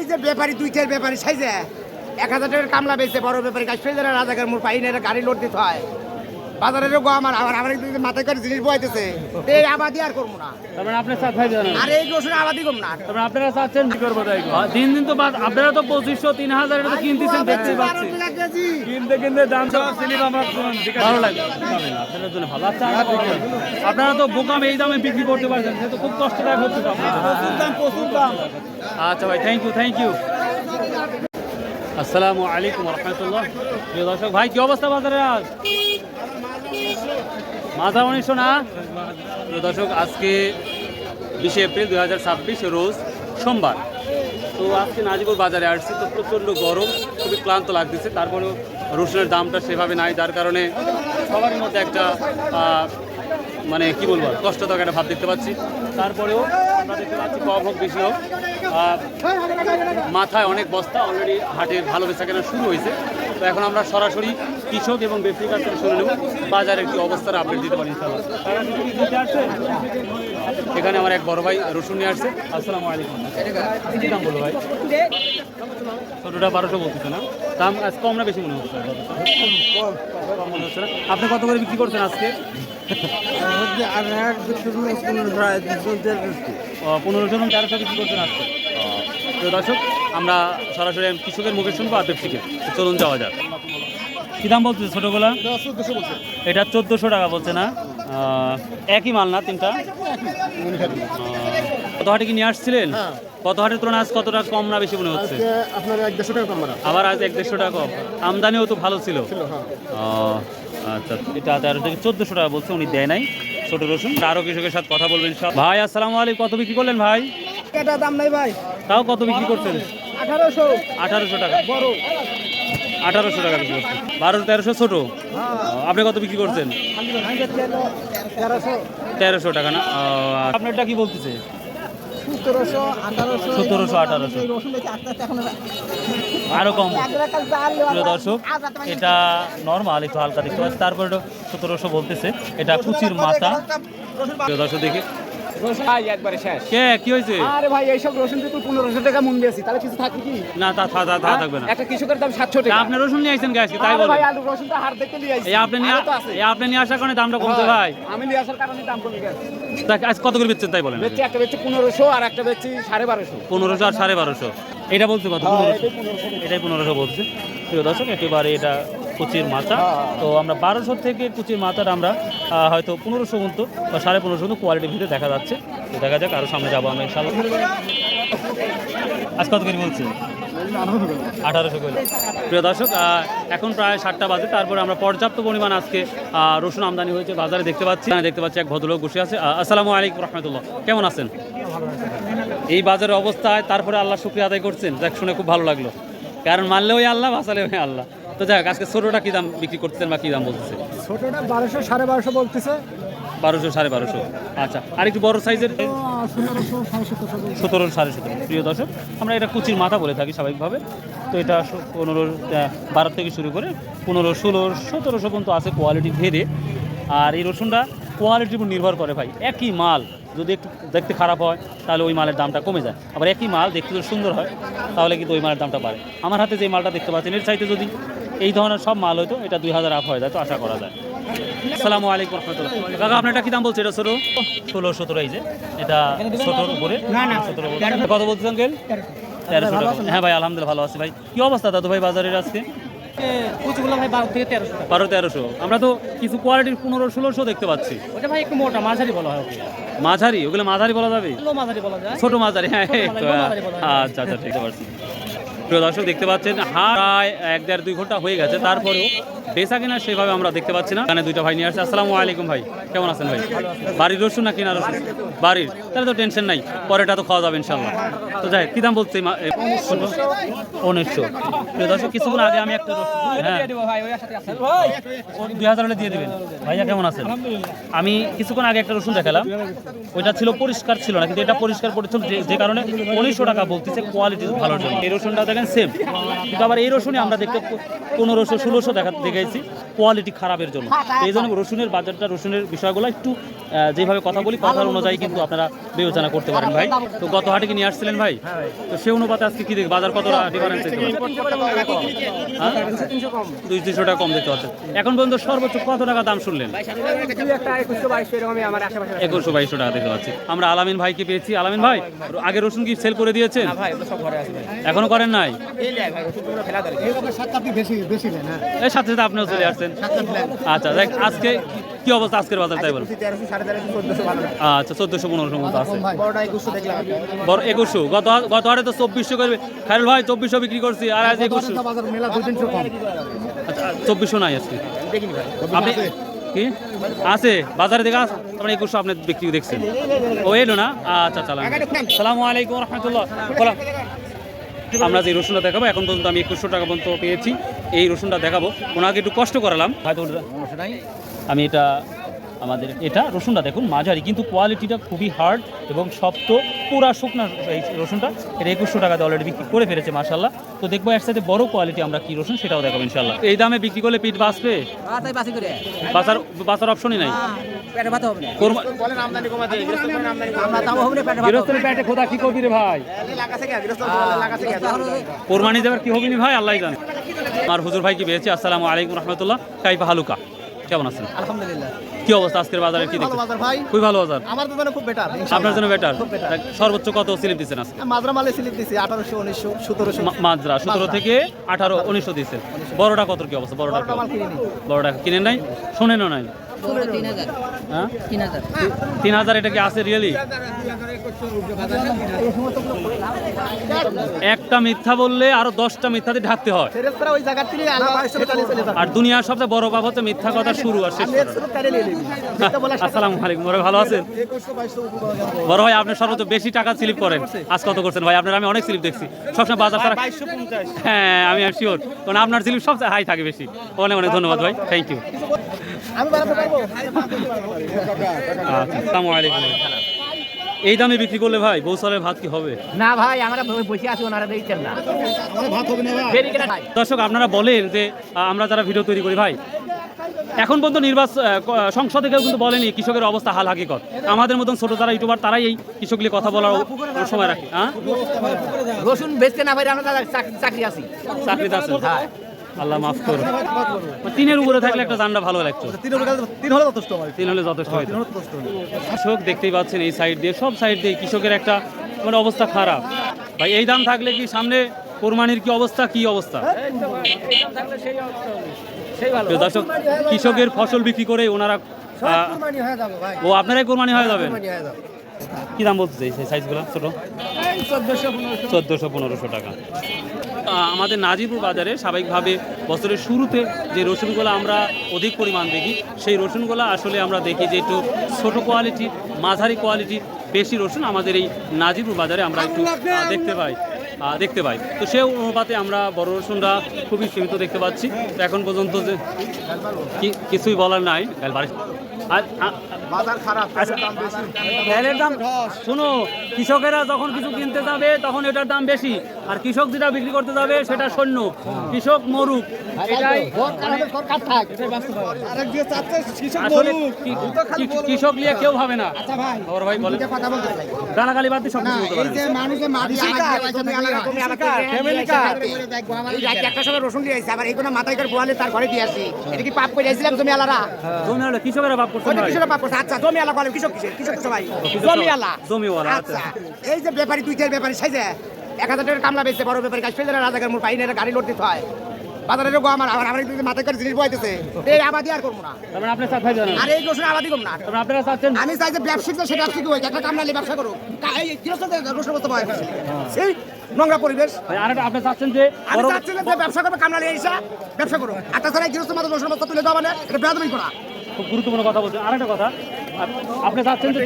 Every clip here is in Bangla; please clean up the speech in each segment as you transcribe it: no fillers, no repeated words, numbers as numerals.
যে ব্যাপারী দুইটার ব্যাপারী সাইজে 1000 টাকার কামলা বেচে বড় ব্যাপারী গাছ ফেলে রাজাকার মোর পাই না গাড়ি লোড দিতে হয় বাজারেরও গো আমার আমার মাথায় করে জিনিস বইতেছে এই আবাদি আর করবো না তারপরে আপনার সাথে ভাই জানেন আর এই রসুন আবাদি কম না তারপরে আপনারা চাচ্ছেন কি করবো তাই দিন দিন তো আপনারা তো 2500-3000 এটা তো কিনতেছেন দেখতেই পাচ্ছি কিনতে দাম তো স্লিপ আমার ভালো লাগে আপনাদের জন্য ভালো আচ্ছা আপনারা তো বোকাম এই দামে বিক্রি করতে পারছেন সে তো খুব কষ্টদায়ক হচ্ছে তো প্রচুর দাম আচ্ছা ভাই থ্যাংক ইউ আসসালামু আলাইকুম রহমতুল্লাহ প্রিয় দর্শক ভাই কি অবস্থা বাজারে আজ মাথা 1900 না প্রিয় দর্শক আজকে 20 এপ্রিল 2026 রোজ সোমবার তো আজকে নাজিপুর বাজারে আসছি তো প্রচণ্ড গরম খুবই ক্লান্ত লাগতেছে তারপরেও রসুনের দামটা সেভাবে নাই যার কারণে সবার মধ্যে একটা মানে কি বলবো কষ্টদায়ক একটা ভাব দেখতে পাচ্ছি তারপরেও আমরা দেখতে পাচ্ছি কম হোক বেশি হোক মাথায় অনেক বস্তা অলরেডি হাটের ভালো বেচাকেনা শুরু হয়েছে তো এখন আমরা সরাসরি কৃষক এবং ব্যক্তির কাছ থেকে শুনে নেব বাজারের কি অবস্থার আপডেট দিতে পারি এখানে আমার এক বড় ভাই রসুন নিয়ে আসছে আসসালামু আলাইকুম কি দাম বলো ভাই ছোটোটা 1200 বলতেছে না দাম আজ কম না বেশি মনে হচ্ছে কম মনে হচ্ছে না আপনি কত করে বিক্রি করছেন আজকে 1500-1300 বিক্রি করছেন আজকে তো দর্শক আমরা সরাসরি কৃষকের মুখে শুনবো আর ব্যক্তিকে চলুন যাওয়া যাক কী দাম বলছে ছোটোগুলা এটা 1400 টাকা বলছে না একই মাল না তিনটা কত হাটে কি নিয়ে আসছিলেন কত হাটের তুলনায় আজ কত টাকা কম না বেশি মনে হচ্ছে আবার আজ 150 টাকা কম আমদানিও তো ভালো ছিল আচ্ছা এটা 13 থেকে 1400 টাকা বলছে উনি দেয় নাই ছোট রসুন আরও কৃষকের সাথে কথা বলবেন সব ভাই আসসালামু আলাইকুম কত বিক্রি করলেন ভাই এটা দাম নাই ভাই তাও কত বিক্রি করছেন 1800 টাকা বড় 1800 টাকা বিক্রি করছেন 1200-1300 ছোট আপনি কত বিক্রি করছেন 1300 টাকা না আপনারটা কি বলতেছে 1700-1800 আরো কম দর্শক এটা নর্মাল একটু হালকা দেখতে পাচ্ছি তারপরে 1700 বলতেছে এটা কুচির মাথা দর্শক দেখি ভাই একবারে শেষ কে কি হয়েছে আরে ভাই এইসব রসুন তুই 1500 টাকা মন দিয়েছি তাহলে কিছু থাকবে কি না তা থাকবে না একটা কৃষকের দাম 700 টাকা আপনি রসুন নিয়ে আইছেন আজকে তাই বলেন ভাই আলু রসুনটা হাট দেখতে নিয়ে আইছি আপনি নিয়ে আসার কারণে দামটা কমছে ভাই আমি নিয়ে আসার কারণে দাম কমে গেছে আজ কত করে বেচছেন তাই বলেন বেচছি একটা বেচছি 1500 আর একটা বেচছি 1250 1500 আর 1250 এটা বলছে কত 1500 এটাই 1500 বলছে প্রিয় দর্শক একেবারে এটা কুচির মাথা তো আমরা 1200 থেকে কুচির মাথাটা আমরা হয়তো 1500 মতো বা 1550 মতো কোয়ালিটির ভিতরে দেখা যাচ্ছে তো দেখা যাক আরও সামনে যাবো আমরা ইনশাআল্লাহ আজ কত করে বলছে 1800 করে প্রিয় দর্শক এখন প্রায় 7টা বাজে তারপরে আমরা পর্যাপ্ত পরিমাণ আজকে রসুন আমদানি হয়েছে বাজারে দেখতে পাচ্ছি এক ভদ্রলোক বসে আছে আসসালামু আলাইকুম রহমতুল্লাহ কেমন আছেন এই বাজারের অবস্থায় তারপরে আল্লাহ শুকরিয়া আদায় করছেন যাক শুনে খুব ভালো লাগলো কারণ মানলে ওই আল্লাহ বাঁচালে ওই আল্লাহ তো যাক আজকে ছোটোটা কী দাম বিক্রি করতেছেন বা কী দাম বলতেছে ছোটটা 1200-1250 বলতেছে 1200-1250 আচ্ছা আর একটু বড় সাইজের 1700-1750 প্রিয় দর্শক আমরা এটা কুচির মাথা বলে থাকি স্বাভাবিকভাবে তো এটা 12 থেকে শুরু করে 1500-1600-1700 পর্যন্ত আছে কোয়ালিটি ভেদে আর এই রসুনটা কোয়ালিটির উপর নির্ভর করে ভাই একই মাল যদি একটু দেখতে খারাপ হয় তাহলে ওই মালের দামটা কমে যায় আবার একই মাল দেখতে যদি সুন্দর হয় তাহলে কিন্তু ওই মালের দামটা বাড়ে আমার হাতে যে মালটা দেখতে পাচ্ছেন এর চাইতে যদি এই ধরনের সব মাল হয়তো এটা 2000 আপ হয়ে যায় তো আশা করা যায় আসসালামু আলাইকুম রহমতুল্লাহ কাকা আপনার এটা কি দাম বলছে এটা 16-17 এই যে এটা ছোটোর উপরে কত বলছেন আঙ্কেল 1300 টাকা হ্যাঁ ভাই আলহামদুলিল্লাহ ভালো আছি ভাই কি অবস্থা দাদু ভাই বাজারের আজকে কুচিগুলো ভাই 12 থেকে 1300 1200-1300 আমরা তো কিছু কোয়ালিটির 1500-1600 দেখতে পাচ্ছি ওটা ভাই একটু মোটা মাঝারি বলা হয় মাঝারি ওগুলো মাঝারি বলা যাবে মাঝারি বলা যায় ছোট মাঝারি হ্যাঁ আচ্ছা ঠিক আছে প্রিয় দর্শক দেখতে পাচ্ছেন প্রায় 1-1.5-2 ঘন্টা হয়ে গেছে তারপরেও বেচা কিনা সেভাবে আমরা দেখতে পাচ্ছি না এখানে দুইটা ভাই নিয়ে আসছে আসসালামু আলাইকুম ভাই কেমন আছেন ভাই বাড়ির রসুন না কিনা রসুন বাড়ির তাহলে তো টেনশন নাই পরেটা তো খাওয়া যাবে ইনশাল্লাহ তো যাই কী দাম বলছে 1900 প্রিয় দর্শক কিছুক্ষণ আগে আমি একটা হ্যাঁ 2000 হলে দিয়ে দেবেন ভাইয়া কেমন আছেন আমি কিছুক্ষণ আগে একটা রসুন দেখালাম ওইটা পরিষ্কার ছিল না কিন্তু এটা পরিষ্কার পরিচ্ছন্ন যে কারণে 1900 টাকা বলতেছে কোয়ালিটি ভালোর জন্য এই রসুনটা দেখেন দেখেন সেম, কিন্তু আবার এই রসুনে আমরা দেখতে 1500-1600 দেখেছি কোয়ালিটি খারাপের জন্য। এই জন্য রসুনের বাজারটা, রসুনের বিষয়গুলো একটু যেভাবে কথা বলি কথার অনুযায়ী কিন্তু আপনারা বিবেচনা করতে পারেন ভাই। তো গত হাটে কি নিয়ে আসছিলেন ভাই? তো সে অনুপাতে আজকে কি দেখি বাজার কতটা ডিফারেন্স দেখতে পাচ্ছেন? 200-300 টাকা কম দেখতে পাচ্ছেন। এখন পর্যন্ত সর্বোচ্চ কত টাকা দাম শুনলেন? 2100-2200 টাকা দেখতে পাচ্ছি। আমরা আলামিন ভাইকে পেয়েছি। আলামিন ভাই, আগে রসুন কি সেল করে দিয়েছেন? এখনো করেন নাই? এই সাথে সাথে আপনিও চলে আসছেন। আচ্ছা দেখ, আজকে কি অবস্থা আজকের বাজার তাই বলুন? আচ্ছা 1400-1500 মতো আছে। বড় 2100, গত হাটে তো 2400 করবে খায়রুল ভাই, 2400 বিক্রি করছি আর আজ 2100। আচ্ছা 2400 নাই আজকে আপনি কি আছে বাজারে দেখা আপনার 2100 আপনি বিক্রি দেখছেন। ও এলো না? আচ্ছা চালান। আসসালামু আলাইকুম রহমতুল্লাহ। আমরা যে রসুনটা দেখাবো এখন পর্যন্ত আমি 2100 টাকা পর্যন্ত পেয়েছি। এই রসুনটা দেখাবো, ওনাকে একটু কষ্ট করালাম হয়তো। আমি আমাদের এটা রসুনটা দেখুন মাঝারি, কিন্তু কোয়ালিটিটা খুবই হার্ড এবং শক্ত, পুরা শুকনা এই রসুনটা। এটা 2100 টাকাতে অলরেডি বিক্রি করে ফেলেছে মাশাআল্লাহ। তো দেখবো এর সাথে বড় কোয়ালিটি আমরা কি রসুন সেটাও দেখাবো ইনশাআল্লাহ। এই দামে বিক্রি করলে পিঠ বাঁচবে? বাঁচার অপশনই নাই। খোদা কি করবি রে ভাই, কোরবানি দেবার কি হবি নি ভাই, আল্লাহ জানে। আমার হুজুর ভাই কি পেয়েছে। আসসালামু আলাইকুম রহমতুল্লাহ। কাইফা হালুকা, কেমন আছেন? আলহামদুলিল্লাহ। কি অবস্থা আজকের বাজারে? কি দেখছেন? বাজার ভাই খুবই ভালো বাজার। আমার জন্য খুব বেটার, আপনার জন্য বেটার। সর্বোচ্চ কত স্লিপ দিচ্ছেন আজকে? মাজরা মালে স্লিপ দিছি 1800, 1900, 1700। মাজরা 17 থেকে 18, 1900 দিচ্ছেন। বড়টা কত কি অবস্থা? বড়টা মাল কিনিনি। বড়টা কিনেন নাই? শোনেনও নাই? 3000। হ্যাঁ 3000। 3000 এটা কি আছে রিয়েলি? একটা মিথ্যা বললে আরো 10টা মিথ্যাতে ঢাকতে হয়। ফেরেশতারা ওই জায়গা থেকে আলা 2200 টাকা চলে যায়। আর দুনিয়ার সবচেয়ে বড় পাপ হচ্ছে মিথ্যা কথা শুরু আর শেষ করা। আসসালামু আলাইকুম বড় ভাই, ভালো আছেন? বড় ভাই আপনি সর্বোচ্চ বেশি টাকা স্লিপ করেন, আজ কত করছেন ভাই? আপনার আমি অনেক স্লিপ দেখছি সবসময় বাজার ছাড়া। 2250। হ্যাঁ আমি শিওর, কারণ আপনার স্লিপ সবচেয়ে হাই থাকে বেশি। অনেক অনেক ধন্যবাদ ভাই, থ্যাংক ইউ। আমি বাড়াতে পারবো। আসসালামু আলাইকুম। এই দামে বিক্রি করলে ভাই বৌসালের ভাত কি হবে? না ভাই, আমরা বসে আছি, ওনারা দিচ্ছেন না। ভাত হবে না ভাই। দর্শক আপনারা বলেন যে আমরা যারা ভিডিও তৈরি করি ভাই, এখন পর্যন্ত সংসদে কেউ কিন্তু বলেনি কৃষকের অবস্থা হাল হাকিকত। আমাদের মতন ছোট যারা ইউটিউবার তারাই এই কৃষক নিয়ে কথা বলার সময় রাখে। হ্যাঁ রসুন বেচতে না ভাই, আমরা চাকরি আছি। চাকরিতে আছেন? আল্লাহ মাফ করুন। তিনের উপরে থাকলে একটা জানটা ভালো লাগতো। তিন হলে যথেষ্ট ভাই। 3 হলে যথেষ্ট হয়। কৃষক দেখতেই পাচ্ছেন এই সাইড দিয়ে, সব সাইড দিয়ে কৃষকের একটা মানে অবস্থা খারাপ ভাই। এই দাম থাকলে কি সামনে কোরবানির কি অবস্থা, কি অবস্থা? দর্শক কৃষকের ফসল বিক্রি করে ওনারা ও আপনারাই কোরবানি হয়ে যাবেন। কি দাম বলতে চাই সেই সাইজগুলো? ছোট 1400-1500 টাকা। আমাদের নাজিরপুর বাজারে স্বাভাবিকভাবে বছরের শুরুতে যে রসুনগুলো আমরা অধিক পরিমাণ দেখি, সেই রসুনগুলো আসলে আমরা দেখি যে একটু ছোটো কোয়ালিটি, মাঝারি কোয়ালিটি বেশি রসুন আমাদের এই নাজিরপুর বাজারে আমরা একটু দেখতে পাই। তো সেই অনুপাতে আমরা বড় রসুনটা খুবই সীমিত দেখতে পাচ্ছি। তো এখন পর্যন্ত যে কিছুই বলার নাই। শোনো, কৃষকেরা যখন কিছু কিনতে যাবে তখন এটার দাম বেশি, আর কৃষক যেটা বিক্রি করতে যাবে সেটা শূন্য। কৃষক মরুক, এটাই আসলে কৃষক নিয়ে কেউ ভাবে না। ভাই বলে গালাগালি বাদ দিয়ে সব মাথায় করে বোয়ালে তার ঘরে দিয়ে আসি। এটা কি পাপ করে যাইছিলাম তুমি আলারা? কৃষকেরা পাপ করছে। আচ্ছা জমিওয়ালা বলে কৃষক সবাই জমিওয়ালা। আচ্ছা এই যে ব্যাপারী, দুই চার ব্যাপারী সাইজে 1000 টাকার কামলা বেচছে, বড় ব্যাপারী কাজ ফেলে রাজাকার মোর পাই না, গাড়ি লোড দিতে হয় বাজারের গো আমার মাথায় করে জিনিস বইতেছে। এই আবাদি আর করবো না। আপনি চাচ্ছেন আর এই রসুন আবাদি করবো না। আপনারা চাচ্ছেন আমি চাই যে ব্যবসায়িক সে ব্যবসায়িক হয়ে একটা কামলা নিয়ে ব্যবসা করুক। এই রসুন বলতে পারে সেই নোংরা পরিবেশ। আপনি চাচ্ছেন যে আমি চাচ্ছি যে ব্যবসা করবে, কামলা নিয়ে এসে ব্যবসা করুক। আর তাছাড়া গৃহস্থ মাত্র রসুন বস্তা তুলে দেওয়া মানে এটা বেয়াদবি করা। খুব গুরুত্বপূর্ণ কথা বলছেন। আরেকটা কথা, আপনি চাচ্ছেন যে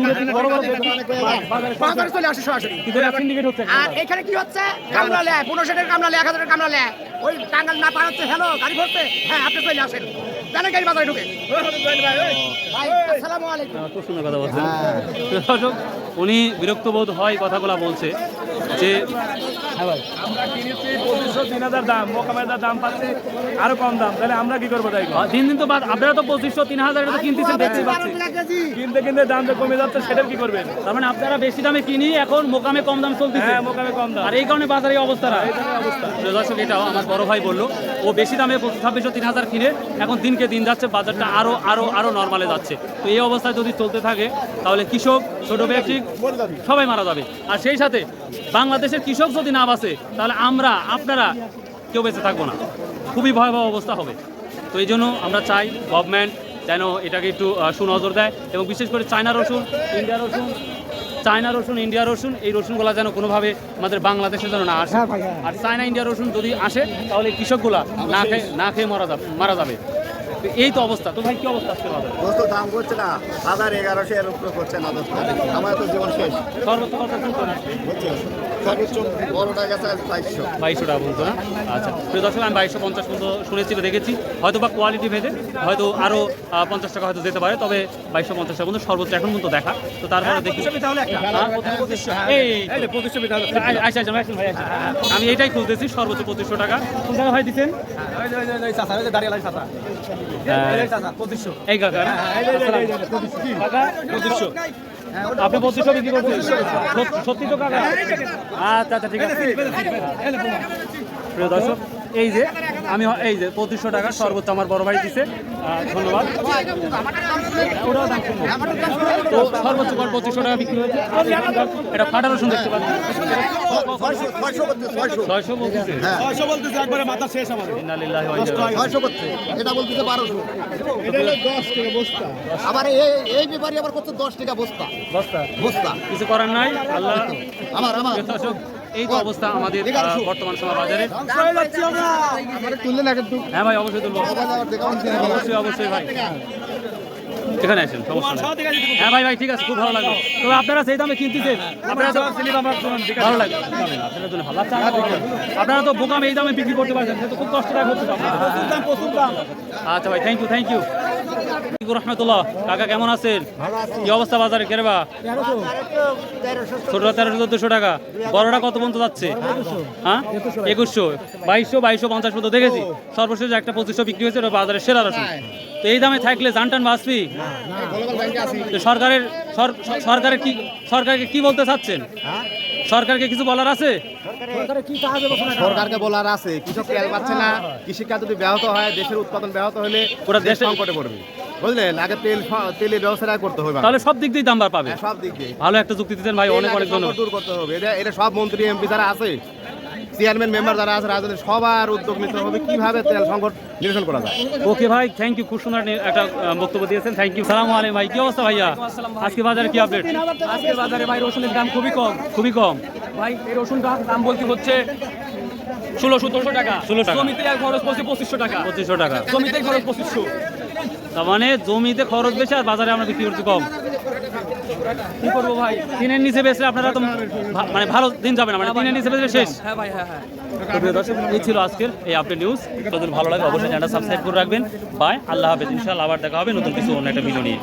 বাজারে চলে আসে সরাসরি, কিন্তু সিন্ডিকেট হচ্ছে। আর এখানে কি হচ্ছে? কামলা লে 1500 টাকার কামলা লে, 1000 টাকার কামলা লে, ওই টাঙ্গাল না পার হচ্ছে। হ্যালো গাড়ি ভরতে, হ্যাঁ আপনি চলে আসেন, জানেন গাড়ি বাজারে ঢুকে। ভাই আসসালামু আলাইকুম। খুব সুন্দর কথা বলছেন। দর্শক উনি বিরক্ত বোধ হয় কথাগুলো বলছে। যে হ্যাঁ ভাই আমরা কিনেছি 2500-3000 দাম, মোকামের দাম পাচ্ছি আরো কম দাম, তাহলে আমরা কি করবো তাই? দিন দিন তো আপনারা তো 2500-3000 এটা তো কিনতেছেন, দেখতেই পাচ্ছি। কিনতে কিনতে দাম তো কমে যাচ্ছে, সেটার কি করবেন? তার মানে আপনারা বেশি দামে কিনি, এখন মোকামে কম দাম চলতেছে। হ্যাঁ, মোকামে কম দাম। আর এই কারণে বাজারে এই অবস্থাটা। প্রিয় দর্শক, এটাও আমার বড় ভাই বললো, ও বেশি দামে 2600-3000 কিনে এখন দিনকে দিন যাচ্ছে, বাজারটা আরো নর্মালে যাচ্ছে। তো এই অবস্থায় যদি চলতে থাকে তাহলে কৃষক, ছোট ব্যবসায়ী সবাই মারা যাবে। আর সেই সাথে বাংলাদেশের কৃষক যদি না বাঁচে তাহলে আপনারা কেউ বেঁচে থাকবো না, খুবই ভয়াবহ অবস্থা হবে। তো এই জন্য আমরা চাই গভর্নমেন্ট যেন এটাকে একটু সুনজর দেয়, এবং বিশেষ করে চায়না রসুন, ইন্ডিয়া রসুন, এই রসুনগুলো যেন কোনোভাবে আমাদের বাংলাদেশে যেন না আসে। আর চায়না ইন্ডিয়া রসুন যদি আসে তাহলে কৃষকগুলা না খেয়ে মারা যাবে। তো এই তো অবস্থা। তো ভাই কি অবস্থা আজকে বাজারে? দোস্ত দাম করছে না, 1100 এর উপরে করছে না দোস্ত, আমার তো জীবন শেষ। সর্বোচ্চ কত চলছে? বুঝছো, সর্বোচ্চ বড়টা গেছে 2200। 2200 টাকা বলতো না? আচ্ছা, প্রিয় দর্শক, আমি 2250 পর্যন্ত শুনেছি বা দেখেছি, হয়তো বা কোয়ালিটি ভেদে হয়তো আরও 50 টাকা হয়তো যেতে পারে, তবে 2250 টাকা পর্যন্ত সর্বোচ্চ এখন পর্যন্ত দেখা। তো তারপরে দেখি আমি এইটাই খুঁজতেছি, সর্বোচ্চ 2500 টাকা। কোন টাকা ভাই দিচ্ছেন? এই কাকা, কাকা 2500, আপনি 2500 বিক্রি করছেন? সত্যি তো কাকা? আচ্ছা ঠিক আছে। প্রিয় দর্শক, এই যে 2500 টাকা সর্বোচ্চ আমার বড় ভাই দিছে, ধন্যবাদ। তো সর্বোচ্চ 2500 টাকা বিক্রি হয়েছে। এটা ফাটা রসুন দেখতে পাচ্ছি, 600 বলতেছে। ইন্নালিল্লাহি ওয়া ইন্না ইলাইহি রাজিউন। 600 করছে, এটা বলতেছে 1200। এটা হলো 10 টাকা বস্তা। আবার এই ব্যাপারে আবার কত 10 টাকা বস্তা। বস্তা কিছু করার নাই, আল্লাহ। আমার প্রিয় দর্শক, এই তো অবস্থা আমাদের বর্তমান সময় বাজারে। তুললে না কিন্তু। হ্যাঁ ভাই, অবশ্যই তুলবো, অবশ্যই ভাই, এখানে আসেন, সমস্যা নেই। হ্যাঁ ভাই, ঠিক আছে, খুব ভালো লাগলো। তবে আপনারা সেই দামে কিনতেছেন, আপনারা তো ভালো লাগে, আপনাদের জন্য ভালো। আচ্ছা, আপনারা তো বোকাম এই দামে বিক্রি করতে পারছেন, সে তো খুব কষ্টদায়ক হচ্ছে। আচ্ছা ভাই, থ্যাংক ইউ। রহমতুল্লাহ, কাকা কেমন আছেন? কি অবস্থা বাজারে? কেরবা ছোটরা 1300-1400 টাকা, বড়টা কত পর্যন্ত যাচ্ছে? হ্যাঁ, 2100, 2250 পর্যন্ত দেখেছি। সর্বশেষ একটা 2500 বিক্রি হয়েছে, ওটা বাজারের সেরা রসুন। তো এই দামে থাকলে জানটান বাঁচবি। তো সরকারকে কি বলতে চাচ্ছেন? সরকারকে কিছু বলার আছে? সরকারকে বলার আছে, কৃষক তেল পাচ্ছে না, কৃষিকাজ যদি ব্যাহত হয়, দেশের উৎপাদন ব্যাহত হলে পুরো দেশ সংকটে পড়বে, বুঝলেন? আগে তেলের ব্যবস্থা করতে হবে, তাহলে সব দিক দিয়ে দাম পাবে। সব দিক দিয়ে ভালো একটা যুক্তি দিতেন ভাই, অনেক ধন্যবাদ। দূর করতে হবে, এটা সব মন্ত্রী এমপি যারা আছে, চেয়ারম্যান মেম্বার যারা আছে, রাজনীতি সবার উদ্যোগ নিতে হবে কিভাবে তেল সংকট নিরসন করা যায়। ওকে ভাই, থ্যাংক ইউ, খুব সুন্দর একটা বক্তব্য দিয়েছেন, থ্যাংক ইউ। সালামু আলাইকুম ভাই, কি অবস্থা ভাইয়া? আজকে বাজারে কি আপডেট? আজকে বাজারে ভাই রসুনের দাম খুবই কম ভাই। এই রসুনটার দাম বলতে হচ্ছে 1600-1700 টাকা। 16 টাকা। জমিতে আর খরচ পড়ছে 2500 টাকা। 2500 টাকা। জমিতে খরচ 2500। তার মানে জমিতে খরচ বেশি আর বাজারে আমরা বিক্রি করছি কম। কি করবো ভাই? দিনের নিচে বেচলে আপনারা তো মানে ভালো দিন যাবে না, মানে দিনের নিচে বেচলে শেষ। হ্যাঁ ভাই, হ্যাঁ। তো প্রিয় দর্শক, এই ছিল আজকের এই আপডেট নিউজ। যদি ভালো লাগে অবশ্যই চ্যানেলটা সাবস্ক্রাইব করে রাখবেন। বাই, আল্লাহ হাফেজ। ইনশাআল্লাহ আবার দেখা হবে নতুন কিছু অন্য একটা ভিডিও নিয়ে।